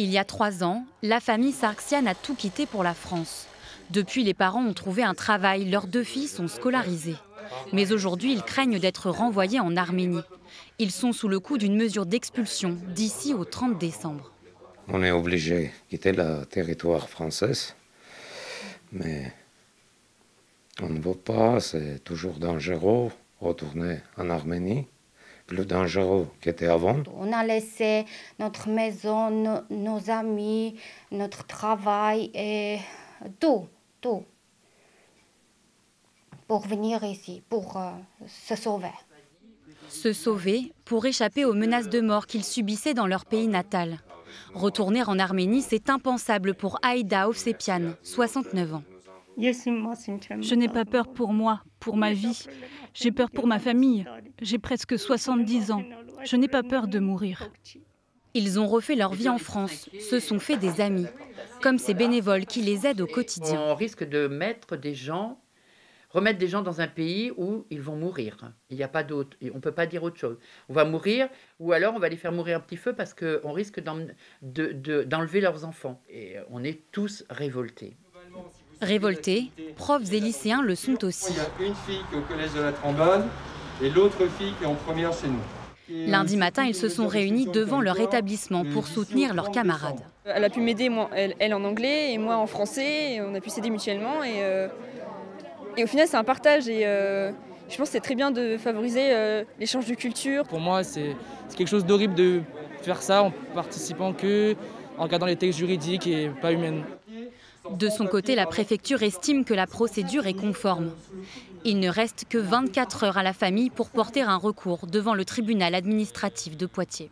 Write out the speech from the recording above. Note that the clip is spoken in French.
Il y a 3 ans, la famille Sargsyan a tout quitté pour la France. Depuis, les parents ont trouvé un travail, leurs 2 filles sont scolarisées. Mais aujourd'hui, ils craignent d'être renvoyés en Arménie. Ils sont sous le coup d'une mesure d'expulsion d'ici au 30 décembre. On est obligé de quitter le territoire français, mais on ne veut pas, c'est toujours dangereux, retourner en Arménie. Plus dangereux qu'était avant. On a laissé notre maison, nos amis, notre travail et tout pour venir ici, pour se sauver. Se sauver pour échapper aux menaces de mort qu'ils subissaient dans leur pays natal. Retourner en Arménie, c'est impensable pour Aïda Ovsepian, 69 ans. Je n'ai pas peur pour moi, pour ma vie. J'ai peur pour ma famille. J'ai presque 70 ans. Je n'ai pas peur de mourir. Ils ont refait leur vie en France, se sont fait des amis, comme ces bénévoles qui les aident au quotidien. On risque de remettre des gens dans un pays où ils vont mourir. Il n'y a pas d'autre. On ne peut pas dire autre chose. On va mourir, ou alors on va les faire mourir un petit feu parce qu'on risque d'enlever leurs enfants. Et on est tous révoltés. Révoltés, profs et lycéens le sont aussi. Il y a une fille qui est au collège de la Trombonne et l'autre fille qui est en première chez nous. Lundi matin, ils se sont réunis devant leur établissement pour soutenir leurs camarades. Elle a pu m'aider, elle en anglais et moi en français. Et on a pu s'aider mutuellement. Et au final, c'est un partage. Et je pense que c'est très bien de favoriser l'échange de culture. Pour moi, c'est quelque chose d'horrible de faire ça en participant en regardant les textes juridiques et pas humains. De son côté, la préfecture estime que la procédure est conforme. Il ne reste que 24 heures à la famille pour porter un recours devant le tribunal administratif de Poitiers.